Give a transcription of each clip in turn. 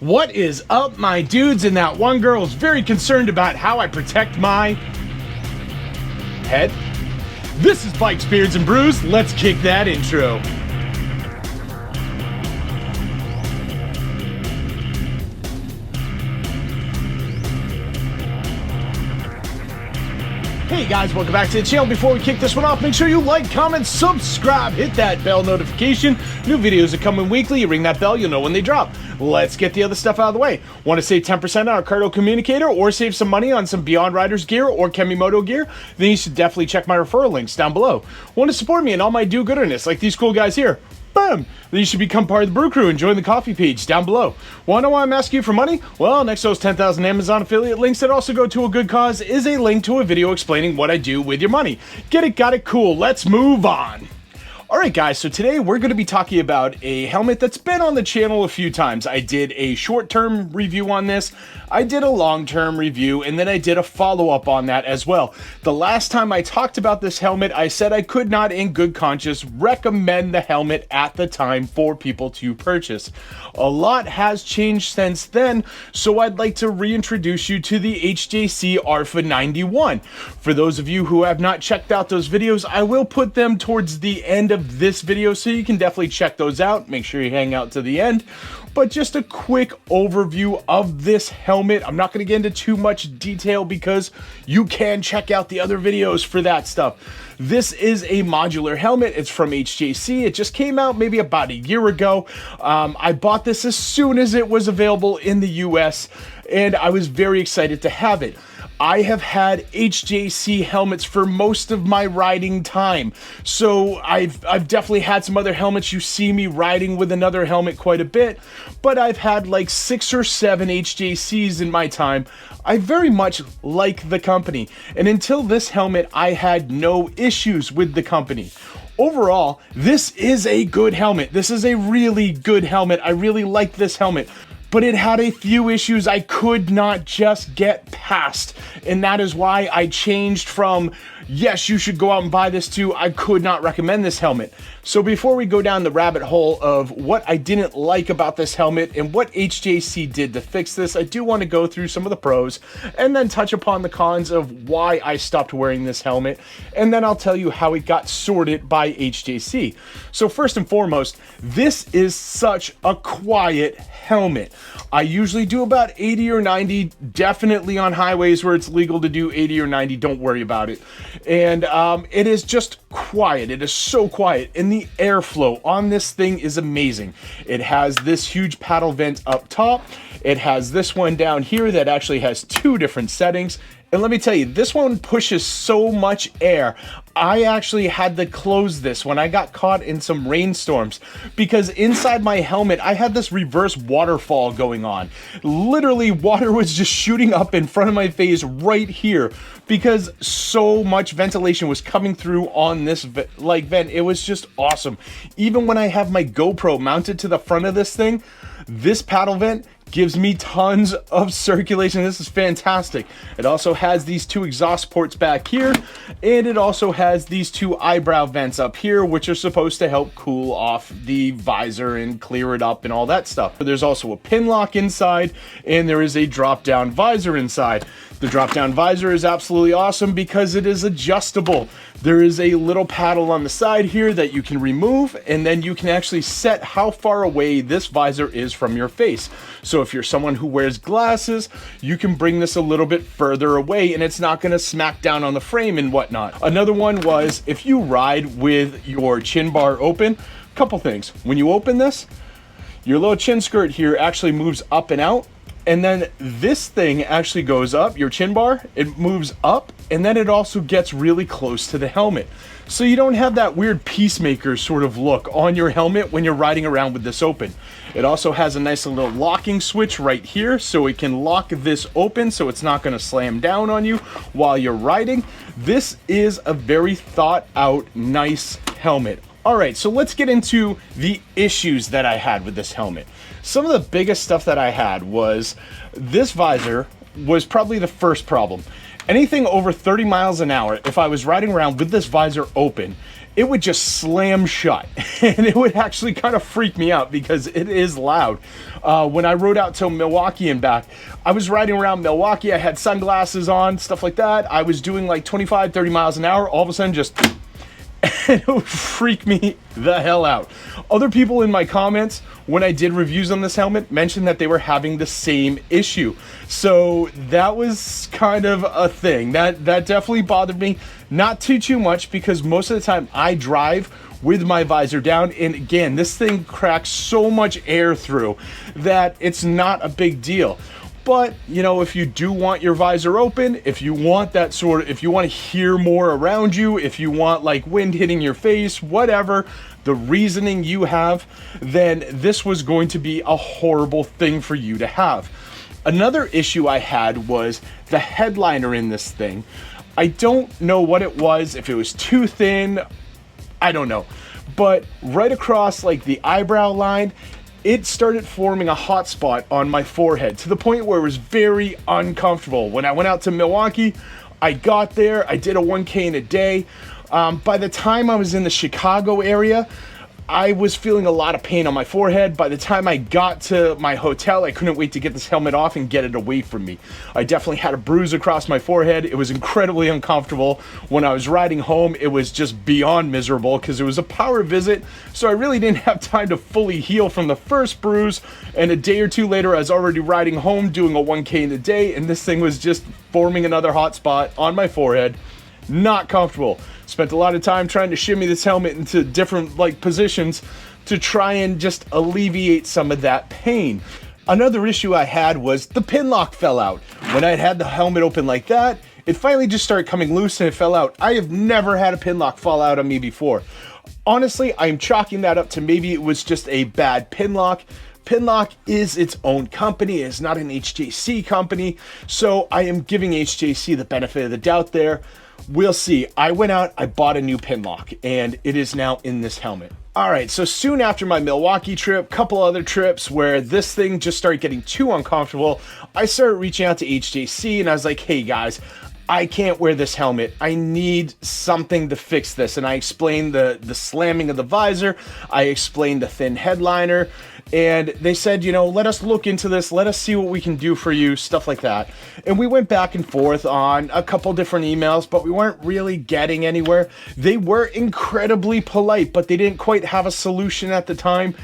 What is up, my dudes? And that one girl is very concerned about how I protect my head. This is Bikes, Beards, and Brews. Let's kick that intro. Hey guys, welcome back to the channel. Before we kick this one off, make sure you like, comment, subscribe, hit that bell notification. New videos are coming weekly. You ring that bell, you'll know when they drop. Let's get the other stuff out of the way. Want to save 10% on our Krew communicator or save some money on some Beyond Riders gear or Kemimoto gear? Then you should definitely check my referral links down below. Want to support me in all my do-gooderness like these cool guys here? Boom! Then you should become part of the Brew Crew and join the coffee page down below. Want to know why I'm asking you for money? Well, next to those 10,000 Amazon affiliate links that also go to a good cause is a link to a video explaining what I do with your money. Get it, got it, cool. Let's move on. Alright guys, so today we're going to be talking about a helmet that's been on the channel a few times. I did a short-term review on this, I did a long-term review, and then I did a follow-up on that as well. The last time I talked about this helmet, I said I could not in good conscience recommend the helmet at the time for people to purchase. A lot has changed since then, so I'd like to reintroduce you to the HJC RPHA 91. For those of you who have not checked out those videos, I will put them towards the end of this video, so you can definitely check those out. Make sure you hang out to the end. But just a quick overview of this helmet. I'm not going to get into too much detail because you can check out the other videos for that stuff. This is a modular helmet. It's from HJC. It just came out maybe about a year ago. I bought this as soon as it was available in the US, and I was very excited to have it. I have had HJC helmets for most of my riding time, so I've definitely had some other helmets. You see me riding with another helmet quite a bit, but I've had like 6 or 7 HJCs in my time. I very much like the company, and until this helmet, I had no issues with the company. Overall, this is a good helmet. This is a really good helmet. I really like this helmet. But it had a few issues I could not just get past, and that is why I changed from yes, you should go out and buy this to I could not recommend this helmet. So before we go down the rabbit hole of what I didn't like about this helmet and what HJC did to fix this, I do want to go through some of the pros and then touch upon the cons of why I stopped wearing this helmet, and then I'll tell you how it got sorted by HJC. So first and foremost, this is such a quiet helmet. I usually do about 80 or 90, definitely on highways where it's legal to do 80 or 90, don't worry about it. And it is just quiet. It is so quiet, and the airflow on this thing is amazing. It has this huge paddle vent up top. It has this one down here that actually has 2 different settings. And let me tell you, this one pushes so much air. I actually had to close this when I got caught in some rainstorms because inside my helmet, I had this reverse waterfall going on. Literally, water was just shooting up in front of my face right here because so much ventilation was coming through on this vent. It was just awesome. Even when I have my GoPro mounted to the front of this thing, this paddle vent gives me tons of circulation. This is fantastic. It also has these 2 exhaust ports back here, and it also has these 2 eyebrow vents up here, which are supposed to help cool off the visor and clear it up and all that stuff. There's also a pin lock inside, and there is a drop-down visor inside. The drop-down visor is absolutely awesome because it is adjustable. There is a little paddle on the side here that you can remove, and then you can actually set how far away this visor is from your face. So if you're someone who wears glasses, you can bring this a little bit further away and it's not going to smack down on the frame and whatnot. Another one was if you ride with your chin bar open, couple things. When you open this, your little chin skirt here actually moves up and out. And then this thing actually goes up, your chin bar, it moves up, and then it also gets really close to the helmet. So you don't have that weird peacemaker sort of look on your helmet when you're riding around with this open. It also has a nice little locking switch right here, so it can lock this open so it's not going to slam down on you while you're riding. This is a very thought out, nice helmet. Alright, so let's get into the issues that I had with this helmet. Some of the biggest stuff that I had was this visor was probably the first problem. Anything over 30 miles an hour, if I was riding around with this visor open, it would just slam shut. And it would actually kind of freak me out because it is loud. When I rode out to Milwaukee and back, I was riding around Milwaukee. I had sunglasses on, stuff like that. I was doing like 25, 30 miles an hour. All of a sudden, just... and it would freak me the hell out. Other people in my comments, when I did reviews on this helmet, mentioned that they were having the same issue. So that was kind of a thing. That definitely bothered me. Not too much, because most of the time I drive with my visor down, and again, this thing cracks so much air through that it's not a big deal. But, you know, if you do want your visor open, if you want that sort of, if you want to hear more around you, if you want like wind hitting your face, whatever the reasoning you have, then this was going to be a horrible thing for you to have. Another issue I had was the headliner in this thing. I don't know what it was, if it was too thin, I don't know. But right across like the eyebrow line, it started forming a hot spot on my forehead to the point where it was very uncomfortable. When I went out to Milwaukee, I got there, I did a 1K in a day. By the time I was in the Chicago area, I was feeling a lot of pain on my forehead. By the time I got to my hotel, I couldn't wait to get this helmet off and get it away from me. I definitely had a bruise across my forehead. It was incredibly uncomfortable. When I was riding home, it was just beyond miserable because it was a power visit, so I really didn't have time to fully heal from the first bruise, and a day or two later I was already riding home doing a 1K in a day, and this thing was just forming another hot spot on my forehead. Not comfortable. Spent a lot of time trying to shimmy this helmet into different like positions to try and just alleviate some of that pain. Another issue I had was the pin lock fell out. When I had the helmet open like that, it finally just started coming loose and it fell out. I have never had a pin lock fall out on me before. Honestly, I'm chalking that up to maybe it was just a bad pin lock. Pinlock is its own company, it's not an HJC company, so I am giving HJC the benefit of the doubt there. We'll see. I went out, I bought a new Pinlock, and it is now in this helmet. Alright, so soon after my Milwaukee trip, couple other trips where this thing just started getting too uncomfortable, I started reaching out to HJC and I was like, hey guys, I can't wear this helmet. I need something to fix this. And I explained the slamming of the visor. I explained the thin headliner. And they said, you know, let us look into this. Let us see what we can do for you, stuff like that. And we went back and forth on a couple different emails, but we weren't really getting anywhere. They were incredibly polite, but they didn't quite have a solution at the time.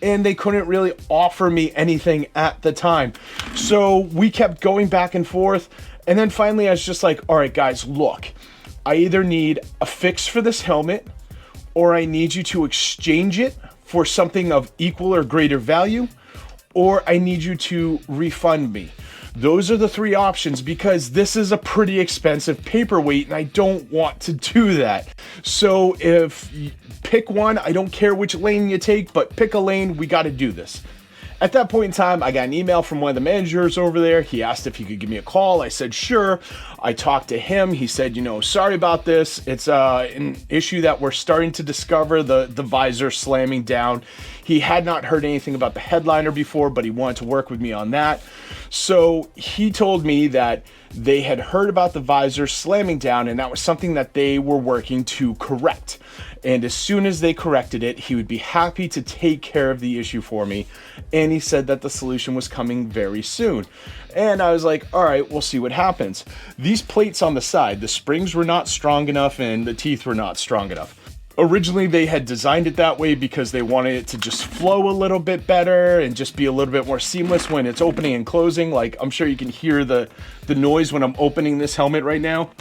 And they couldn't really offer me anything at the time. So we kept going back and forth. And then finally I was just like, all right, guys, look, I either need a fix for this helmet or I need you to exchange it for something of equal or greater value, or I need you to refund me. Those are the three options because this is a pretty expensive paperweight and I don't want to do that. So if you pick one, I don't care which lane you take, but pick a lane, we got to do this. At that point in time, I got an email from one of the managers over there. He asked if he could give me a call. I said, sure. I talked to him. He said, you know, sorry about this. It's an issue that we're starting to discover, the visor slamming down. He had not heard anything about the headliner before, but he wanted to work with me on that. So he told me that they had heard about the visor slamming down and that was something that they were working to correct. And as soon as they corrected it, he would be happy to take care of the issue for me. And he said that the solution was coming very soon. And I was like, all right, we'll see what happens. These plates on the side, the springs were not strong enough and the teeth were not strong enough. Originally, they had designed it that way because they wanted it to just flow a little bit better and just be a little bit more seamless when it's opening and closing. Like, I'm sure you can hear the noise when I'm opening this helmet right now.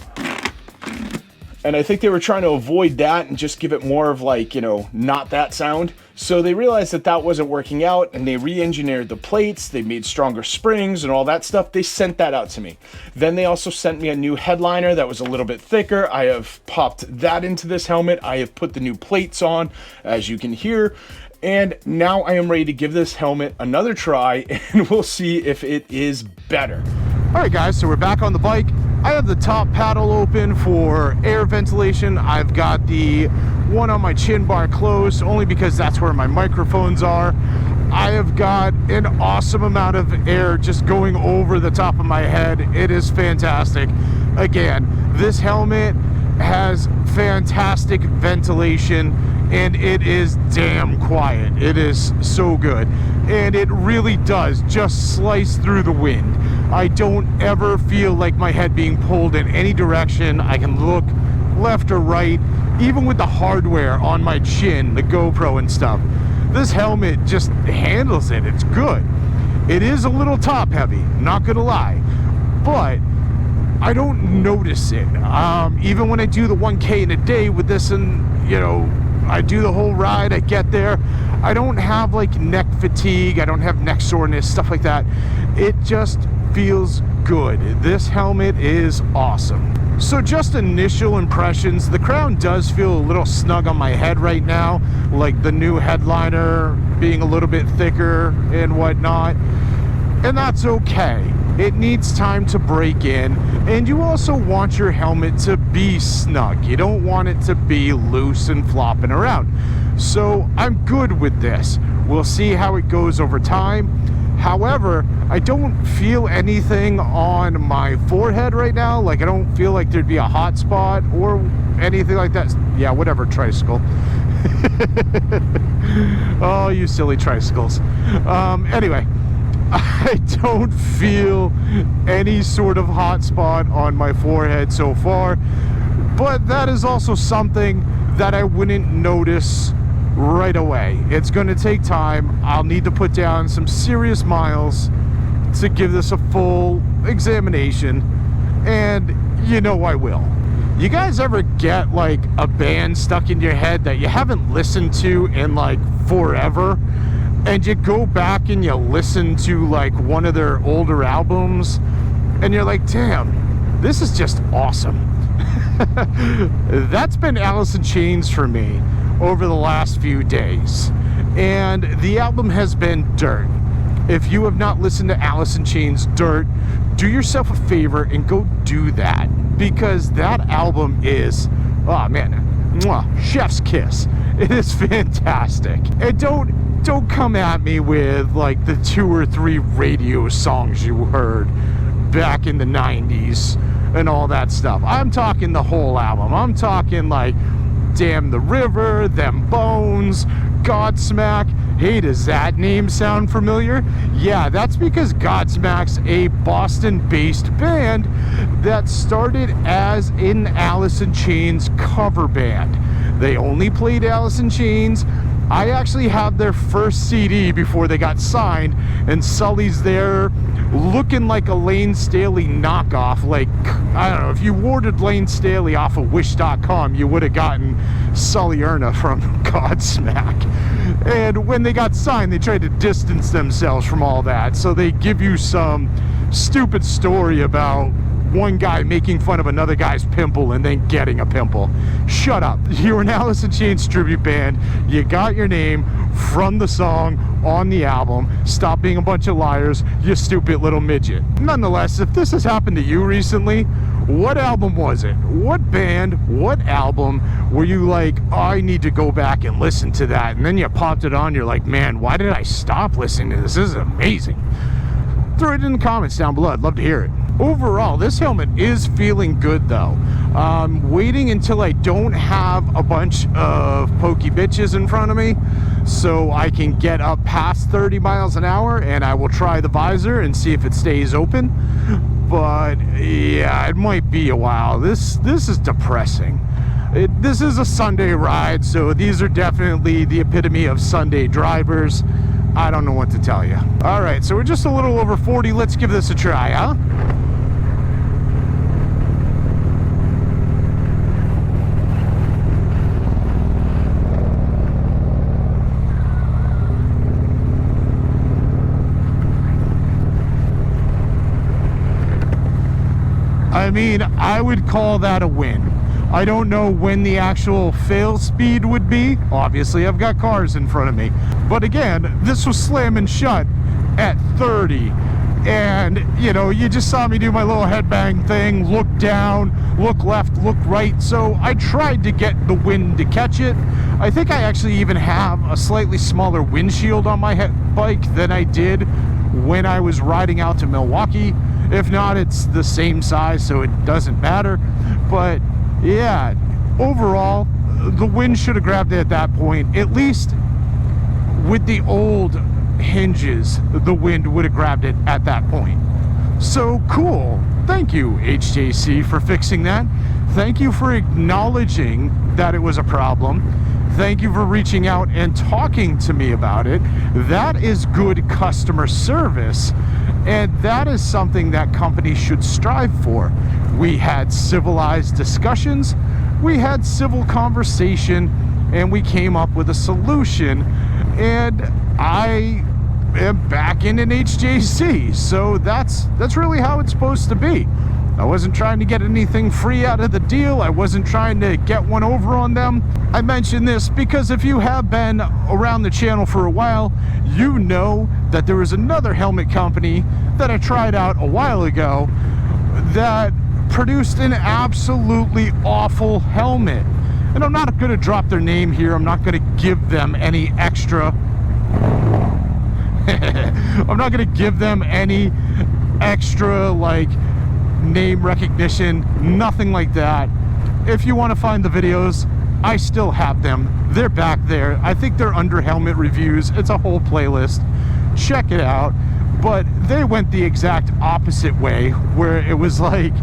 And I think they were trying to avoid that and just give it more of like, you know, not that sound. So they realized that that wasn't working out and they re-engineered the plates, they made stronger springs and all that stuff. They sent that out to me. Then they also sent me a new headliner that was a little bit thicker. I have popped that into this helmet. I have put the new plates on, as you can hear. And now I am ready to give this helmet another try and we'll see if it is better. All right, guys, so we're back on the bike. I have the top paddle open for air ventilation. I've got the one on my chin bar closed only because that's where my microphones are. I have got an awesome amount of air just going over the top of my head. It is fantastic. Again, this helmet has fantastic ventilation, and it is damn quiet. It is so good, and it really does just slice through the wind. I don't ever feel like my head being pulled in any direction. I can look left or right, even with the hardware on my chin, the GoPro and stuff. This helmet just handles it. It's good. It is a little top heavy, not gonna lie, but I don't notice it. Even when I do the 1K in a day with this, and I do the whole ride, I get there, I don't have like neck fatigue, I don't have neck soreness, stuff like that. It just feels good. This helmet is awesome. So just initial impressions, the crown does feel a little snug on my head right now, like the new headliner being a little bit thicker and whatnot, and that's okay. It needs time to break in, and you also want your helmet to be snug. You don't want it to be loose and flopping around. So I'm good with this. We'll see how it goes over time. However, I don't feel anything on my forehead right now. Like, I don't feel like there'd be a hot spot or anything like that. Yeah, whatever, tricycle. Oh, you silly tricycles. Anyway, I don't feel any sort of hot spot on my forehead so far, but that is also something that I wouldn't notice right away. It's going to take time. I'll need to put down some serious miles to give this a full examination, and I will. You guys ever get like a band stuck in your head that you haven't listened to in like forever, and you go back and you listen to like one of their older albums and you're like, damn, this is just awesome? That's been Alice in Chains for me over the last few days, and the album has been Dirt. If you have not listened to Alice in Chains' Dirt, do yourself a favor and go do that, because that album is, oh man, mwah, chef's kiss. It is fantastic. And don't come at me with like the 2 or 3 radio songs you heard back in the 90s and all that stuff. I'm talking the whole album. I'm talking like Damn the River, Them Bones, Godsmack. Hey, does that name sound familiar? Yeah, that's because Godsmack's a Boston-based band that started as an Alice in Chains cover band. They only played Alice in Chains. I actually have their first CD before they got signed, and Sully's there looking like a Lane Staley knockoff. Like, I don't know, if you ordered Lane Staley off of Wish.com, you would have gotten Sully Erna from Godsmack. And when they got signed, they tried to distance themselves from all that. So they give you some stupid story about one guy making fun of another guy's pimple and then getting a pimple. Shut up. You're an Alice in Chains tribute band. You got your name from the song on the album. Stop being a bunch of liars, you stupid little midget. Nonetheless, if this has happened to you recently, what album was it? What band, what album were you like, oh, I need to go back and listen to that? And then you popped it on, you're like, man, why did I stop listening to this? This is amazing. Throw it in the comments down below. I'd love to hear it. Overall, this helmet is feeling good though. Waiting until I don't have a bunch of pokey bitches in front of me so I can get up past 30 miles an hour, and I will try the visor and see if it stays open. But yeah, it might be a while. This is depressing. This is a Sunday ride, so these are definitely the epitome of Sunday drivers. I don't know what to tell you. All right, so we're just a little over 40. Let's give this a try, huh? I mean, I would call that a win. I don't know when the actual fail speed would be. Obviously, I've got cars in front of me. But again, this was slamming shut at 30. And, you just saw me do my little headbang thing, look down, look left, look right. So I tried to get the wind to catch it. I think I actually even have a slightly smaller windshield on my bike than I did when I was riding out to Milwaukee. If not, it's the same size, so it doesn't matter. But yeah, overall, the wind should have grabbed it at that point. At least with the old hinges, the wind would have grabbed it at that point. So cool. Thank you, HJC, for fixing that. Thank you for acknowledging that it was a problem. Thank you for reaching out and talking to me about it. That is good customer service, and that is something that companies should strive for. We had civilized discussions, we had civil conversation, and we came up with a solution, and I am back in an HJC. So that's really how it's supposed to be. I wasn't trying to get anything free out of the deal. I wasn't trying to get one over on them. I mention this because if you have been around the channel for a while, you know that there was another helmet company that I tried out a while ago that produced an absolutely awful helmet. And I'm not going to drop their name here. I'm not going to give them any extra I'm not going to give them any extra like name recognition, nothing like that. If you want to find the videos, I still have them. They're back there. I think they're under helmet reviews. It's a whole playlist. Check it out. But they went the exact opposite way, where it was like,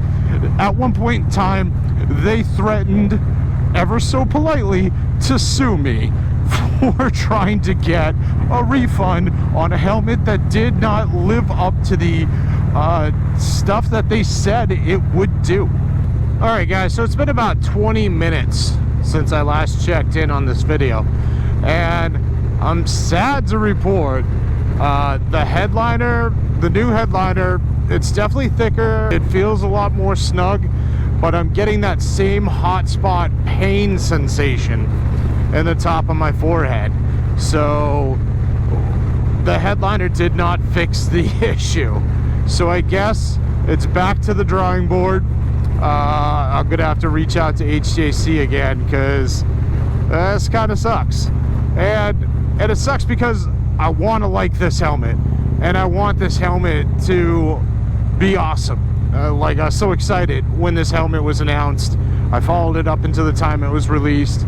at one point in time, they threatened ever so politely to sue me for trying to get a refund on a helmet that did not live up to the stuff that they said it would do. All right, guys, so it's been about 20 minutes since I last checked in on this video, and I'm sad to report the headliner, the new headliner, it's definitely thicker. It feels a lot more snug, but I'm getting that same hot spot pain sensation in the top of my forehead. So the headliner did not fix the issue. So I guess it's back to the drawing board. I'm gonna have to reach out to HJC again, because this kind of sucks. And it sucks because I want to like this helmet, and I want this helmet to be awesome. Like, I was so excited when this helmet was announced. I followed it up until the time it was released.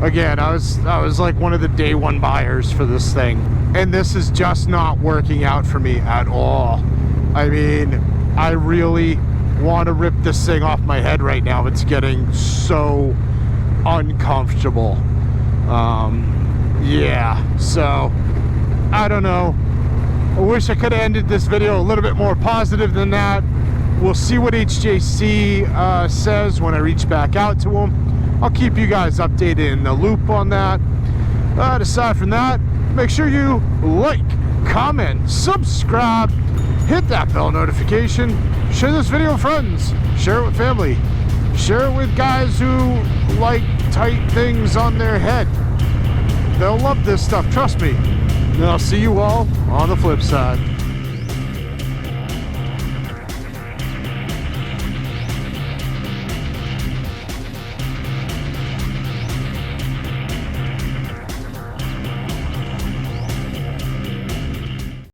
Again, I was like one of the day one buyers for this thing, and this is just not working out for me at all. I mean, I really want to rip this thing off my head right now. It's getting so uncomfortable. Yeah, so I don't know. I wish I could have ended this video a little bit more positive than that. We'll see what HJC says when I reach back out to him. I'll keep you guys updated in the loop on that. Aside from that, make sure you like, comment, subscribe, hit that bell notification, share this video with friends, share it with family, share it with guys who like tight things on their head. They'll love this stuff, trust me. And I'll see you all on the flip side.